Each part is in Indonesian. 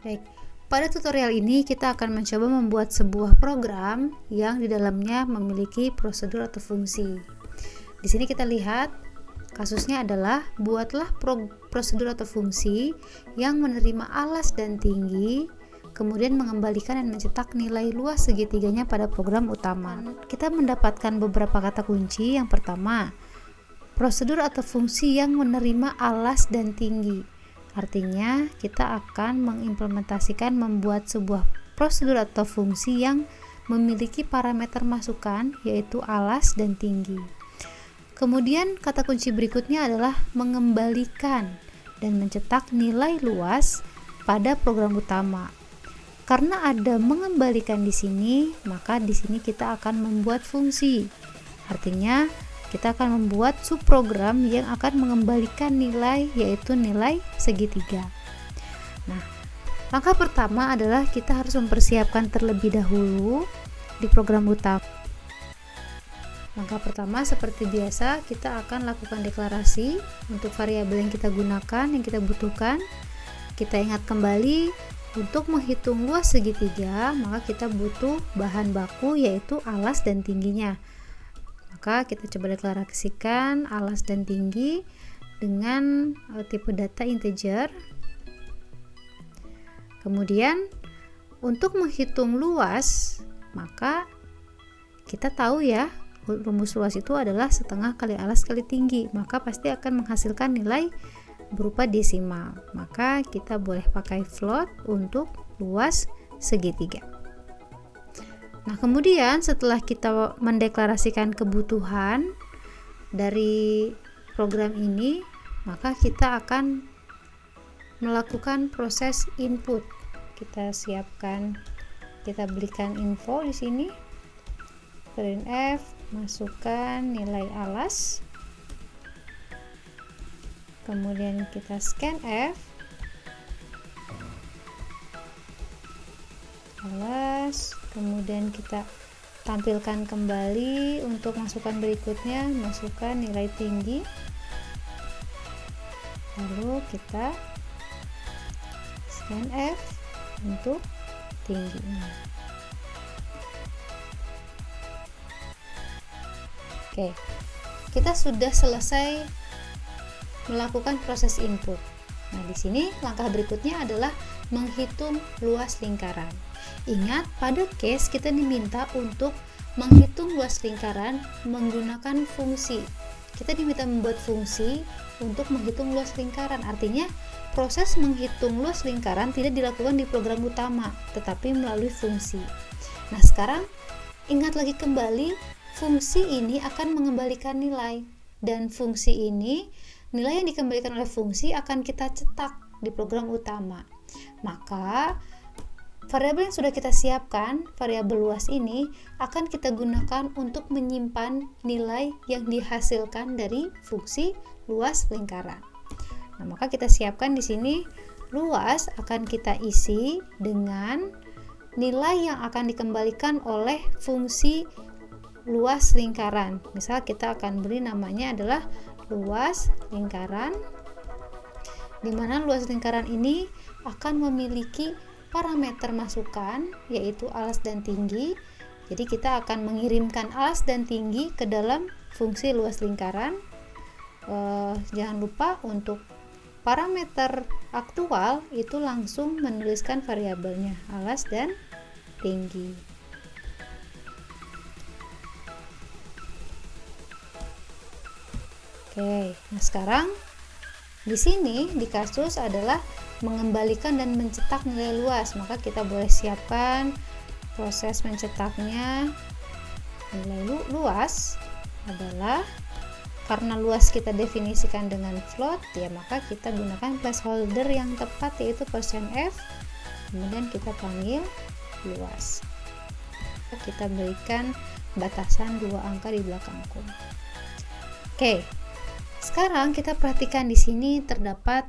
Baik, pada tutorial ini kita akan mencoba membuat sebuah program yang di dalamnya memiliki prosedur atau fungsi. Di sini kita lihat kasusnya adalah buatlah prosedur atau fungsi yang menerima alas dan tinggi, kemudian mengembalikan dan mencetak nilai luas segitiganya pada program utama. Kita mendapatkan beberapa kata kunci. Yang pertama, prosedur atau fungsi yang menerima alas dan tinggi. Artinya kita akan mengimplementasikan membuat sebuah prosedur atau fungsi yang memiliki parameter masukan yaitu alas dan tinggi. Kemudian kata kunci berikutnya adalah mengembalikan dan mencetak nilai luas pada program utama. Karena ada mengembalikan di sini, maka di sini kita akan membuat fungsi. Artinya kita akan membuat subprogram yang akan mengembalikan nilai, yaitu nilai segitiga. Nah, langkah pertama adalah kita harus mempersiapkan terlebih dahulu di program utama. Langkah pertama seperti biasa, kita akan lakukan deklarasi untuk variabel yang kita gunakan, yang kita butuhkan. Kita ingat kembali, untuk menghitung luas segitiga, maka kita butuh bahan baku yaitu alas dan tingginya. Maka kita coba deklarasikan alas dan tinggi dengan tipe data integer. Kemudian untuk menghitung luas, maka kita tahu ya, rumus luas itu adalah setengah kali alas kali tinggi, maka pasti akan menghasilkan nilai berupa desimal. Maka kita boleh pakai float untuk luas segitiga. Nah, kemudian setelah kita mendeklarasikan kebutuhan dari program ini, maka kita akan melakukan proses input. Kita siapkan, kita berikan info di sini. Printf, masukkan nilai alas. Kemudian kita scanf. Alas, kemudian kita tampilkan kembali untuk masukan berikutnya, masukkan nilai tinggi, lalu kita scanf untuk tingginya. Oke, kita sudah selesai melakukan proses input. Nah, di sini langkah berikutnya adalah menghitung luas lingkaran. Ingat, pada case kita diminta untuk menghitung luas lingkaran menggunakan fungsi. Kita diminta membuat fungsi untuk menghitung luas lingkaran. Artinya, proses menghitung luas lingkaran tidak dilakukan di program utama, tetapi melalui fungsi. Nah, sekarang ingat lagi kembali, fungsi ini akan mengembalikan nilai. Dan fungsi ini, nilai yang dikembalikan oleh fungsi akan kita cetak di program utama. Maka variabel yang sudah kita siapkan, variabel luas ini akan kita gunakan untuk menyimpan nilai yang dihasilkan dari fungsi luas lingkaran. Nah, maka kita siapkan di sini luas akan kita isi dengan nilai yang akan dikembalikan oleh fungsi luas lingkaran. Misal kita akan beri namanya adalah luas lingkaran, di mana luas lingkaran ini akan memiliki parameter masukan yaitu alas dan tinggi. Jadi kita akan mengirimkan alas dan tinggi ke dalam fungsi luas lingkaran. Jangan lupa untuk parameter aktual itu langsung menuliskan variabelnya alas dan tinggi. Oke, nah sekarang di sini di kasus adalah mengembalikan dan mencetak nilai luas, maka kita boleh siapkan proses mencetaknya. Nilai luas adalah, karena luas kita definisikan dengan float ya, maka kita gunakan placeholder yang tepat yaitu %f, kemudian kita panggil luas. Kita berikan batasan 2 angka di belakang koma. Oke, sekarang kita perhatikan di sini terdapat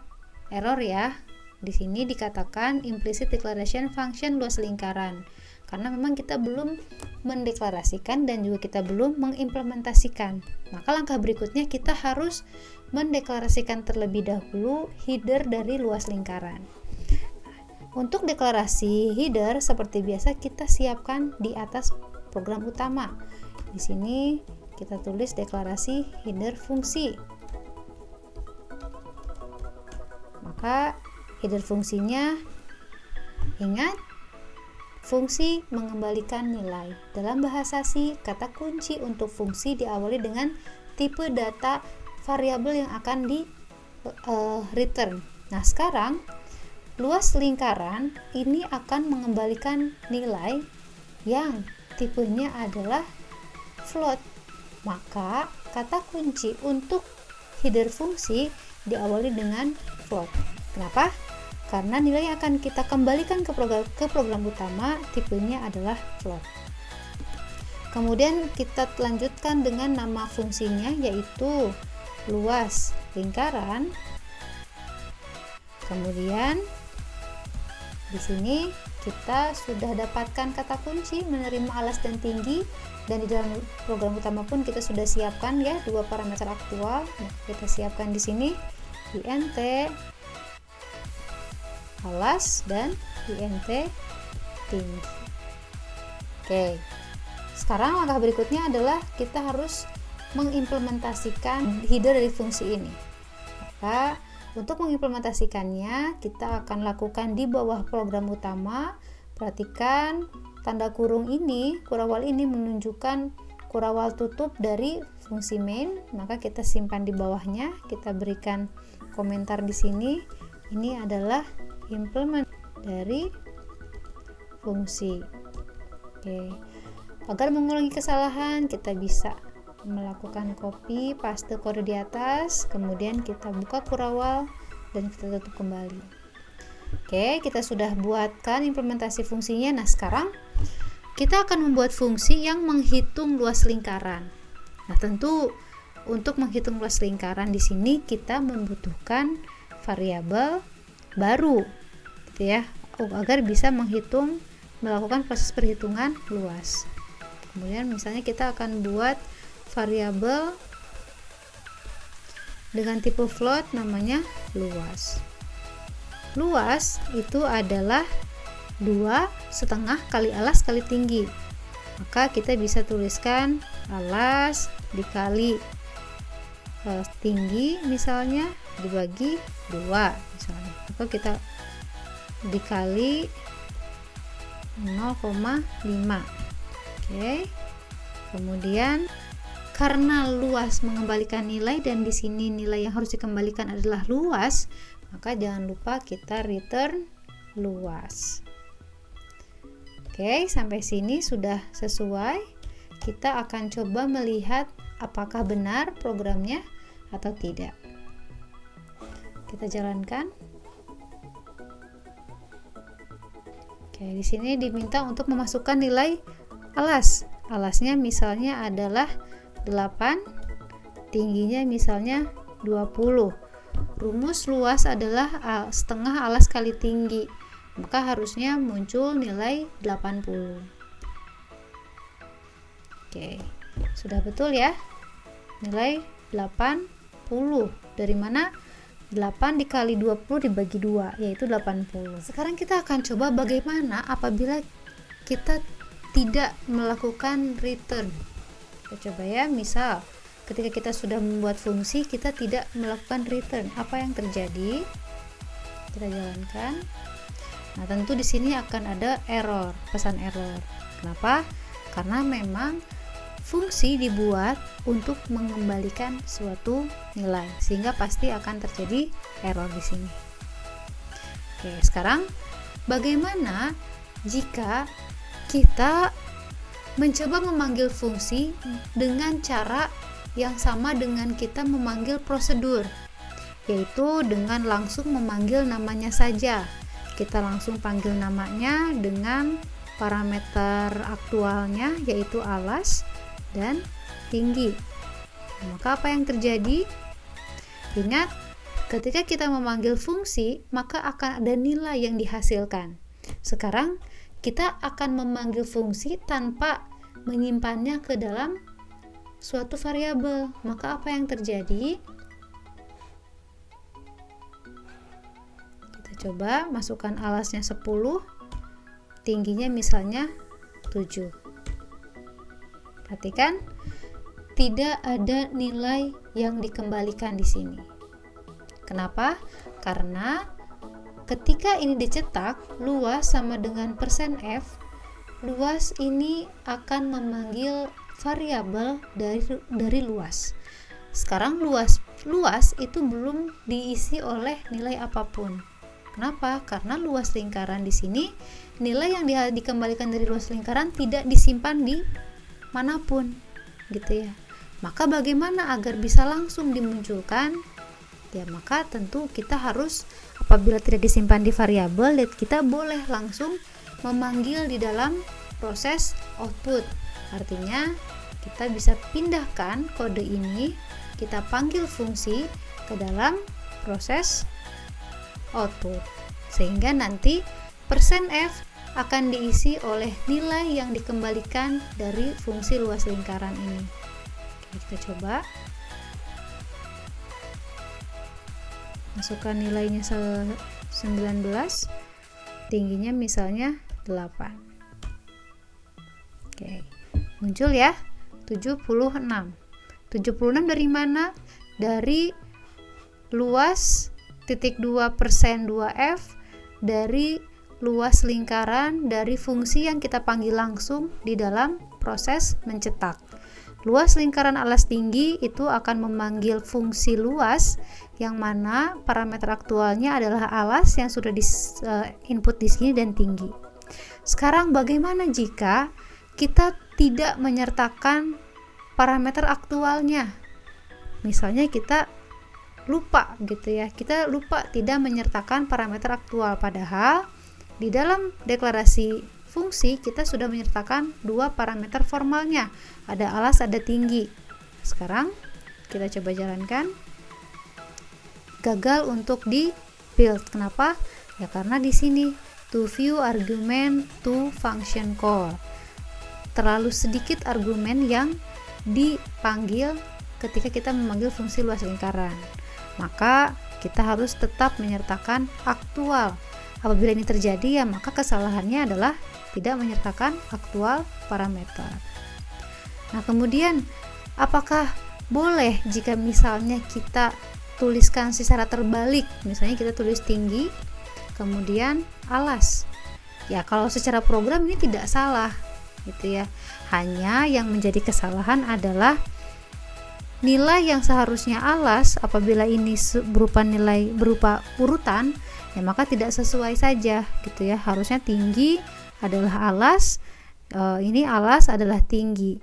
error ya. Di sini dikatakan implicit declaration function luas lingkaran. Karena memang kita belum mendeklarasikan dan juga kita belum mengimplementasikan. Maka langkah berikutnya kita harus mendeklarasikan terlebih dahulu header dari luas lingkaran. Untuk deklarasi header seperti biasa kita siapkan di atas program utama. Di sini kita tulis deklarasi header fungsi. Maka header fungsinya, ingat, fungsi mengembalikan nilai. Dalam bahasa C, kata kunci untuk fungsi diawali dengan tipe data variabel yang akan di return. Nah, sekarang luas lingkaran ini akan mengembalikan nilai yang tipenya adalah float. Maka kata kunci untuk header fungsi diawali dengan float. Kenapa? Karena nilai yang akan kita kembalikan ke program utama tipenya adalah float. Kemudian kita lanjutkan dengan nama fungsinya, yaitu luas lingkaran. Kemudian di sini kita sudah dapatkan kata kunci menerima alas dan tinggi, dan di dalam program utama pun kita sudah siapkan ya dua parameter aktual. Nah, kita siapkan di sini int alas dan int tinggi. Oke. Sekarang langkah berikutnya adalah kita harus mengimplementasikan header dari fungsi ini. Maka untuk mengimplementasikannya kita akan lakukan di bawah program utama. Perhatikan tanda kurung ini, kurawal ini menunjukkan kurawal tutup dari fungsi main, maka kita simpan di bawahnya. Kita berikan komentar di sini. Ini adalah implement dari fungsi. Oke. Agar mengulangi kesalahan, kita bisa melakukan copy paste kode di atas, kemudian kita buka kurawal dan kita tutup kembali. Oke, kita sudah buatkan implementasi fungsinya. Nah, sekarang kita akan membuat fungsi yang menghitung luas lingkaran. Nah, tentu untuk menghitung luas lingkaran di sini kita membutuhkan variabel baru, gitu ya, agar bisa melakukan proses perhitungan luas. Kemudian misalnya kita akan buat variabel dengan tipe float namanya luas. Luas itu adalah 2,5 kali alas kali tinggi. Maka kita bisa tuliskan alas dikali tinggi misalnya dibagi 2 misalnya, atau kita dikali 0,5. Oke. Kemudian karena luas mengembalikan nilai dan di sini nilai yang harus dikembalikan adalah luas, maka jangan lupa kita return luas. Oke, sampai sini sudah sesuai. Kita akan coba melihat apakah benar programnya atau tidak. Kita jalankan. Oke, di sini diminta untuk memasukkan nilai alas. Alasnya misalnya adalah 8, tingginya misalnya 20. Rumus luas adalah setengah alas kali tinggi, maka harusnya muncul nilai 80. Oke, sudah betul ya, nilai 80. Dari mana? 8 dikali 20 dibagi 2, yaitu 80. Sekarang kita akan coba bagaimana apabila kita tidak melakukan return. Kita coba ya, misal ketika kita sudah membuat fungsi kita tidak melakukan return, apa yang terjadi? Kita jalankan. Nah, tentu di sini akan ada error, pesan error. Kenapa? Karena memang fungsi dibuat untuk mengembalikan suatu nilai, sehingga pasti akan terjadi error di sini. Oke, sekarang bagaimana jika kita mencoba memanggil fungsi dengan cara yang sama dengan kita memanggil prosedur, yaitu dengan langsung memanggil namanya saja. Kita langsung panggil namanya dengan parameter aktualnya, yaitu alas dan tinggi. Maka apa yang terjadi? Ingat, ketika kita memanggil fungsi, maka akan ada nilai yang dihasilkan. Sekarang kita akan memanggil fungsi tanpa menyimpannya ke dalam suatu variabel. Maka apa yang terjadi? Kita Coba masukkan alasnya 10, tingginya misalnya 7. Perhatikan, tidak ada nilai yang dikembalikan di sini. Kenapa? Karena ketika ini dicetak, luas sama dengan persen %F, luas ini akan memanggil variabel dari luas. Sekarang luas itu belum diisi oleh nilai apapun. Kenapa? Karena luas lingkaran di sini, nilai yang dikembalikan dari luas lingkaran tidak disimpan di manapun, gitu ya. Maka bagaimana agar bisa langsung dimunculkan? Ya, maka tentu kita harus, apabila tidak disimpan di variabel, kita boleh langsung memanggil di dalam proses output. Artinya kita bisa pindahkan kode ini, kita panggil fungsi ke dalam proses output, sehingga nanti %F akan diisi oleh nilai yang dikembalikan dari fungsi luas lingkaran ini. Oke, kita coba masukkan nilainya 19, tingginya misalnya 8. Oke, muncul ya 76. 76 dari mana? Dari luas titik 2% 2F, dari luas lingkaran, dari fungsi yang kita panggil langsung di dalam proses mencetak. Luas lingkaran alas tinggi itu akan memanggil fungsi luas, yang mana parameter aktualnya adalah alas yang sudah input di sini dan tinggi. Sekarang bagaimana jika kita tidak menyertakan parameter aktualnya? Misalnya kita lupa gitu ya, kita lupa tidak menyertakan parameter aktual, padahal di dalam deklarasi fungsi kita sudah menyertakan dua parameter formalnya, ada alas, ada tinggi. Sekarang kita coba jalankan. Gagal untuk di build. Kenapa? Ya karena di sini to view argument to function call, terlalu sedikit argumen yang dipanggil ketika kita memanggil fungsi luas lingkaran. Maka kita harus tetap menyertakan aktual. Apabila ini terjadi, ya maka kesalahannya adalah tidak menyertakan aktual parameter. Nah, kemudian apakah boleh jika misalnya kita tuliskan secara terbalik? Misalnya kita tulis tinggi kemudian alas. Ya, kalau secara program ini tidak salah gitu ya. Hanya yang menjadi kesalahan adalah nilai yang seharusnya alas, apabila ini berupa nilai berupa urutan, ya maka tidak sesuai saja gitu ya. Harusnya tinggi adalah alas, ini alas adalah tinggi.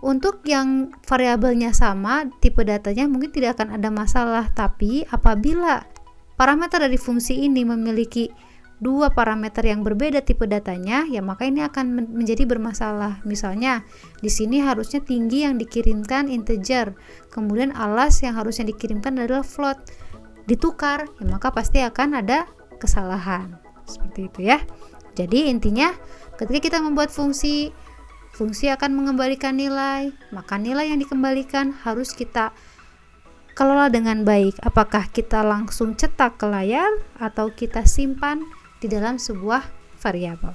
Untuk yang variabelnya sama, tipe datanya mungkin tidak akan ada masalah, tapi apabila parameter dari fungsi ini memiliki dua parameter yang berbeda tipe datanya, ya maka ini akan menjadi bermasalah. Misalnya di sini harusnya tinggi yang dikirimkan integer, kemudian alas yang harusnya dikirimkan adalah float, ditukar, ya maka pasti akan ada kesalahan. Seperti itu ya. Jadi intinya ketika kita membuat fungsi akan mengembalikan nilai, maka nilai yang dikembalikan harus kita kelola dengan baik. Apakah kita langsung cetak ke layar atau kita simpan di dalam sebuah variabel.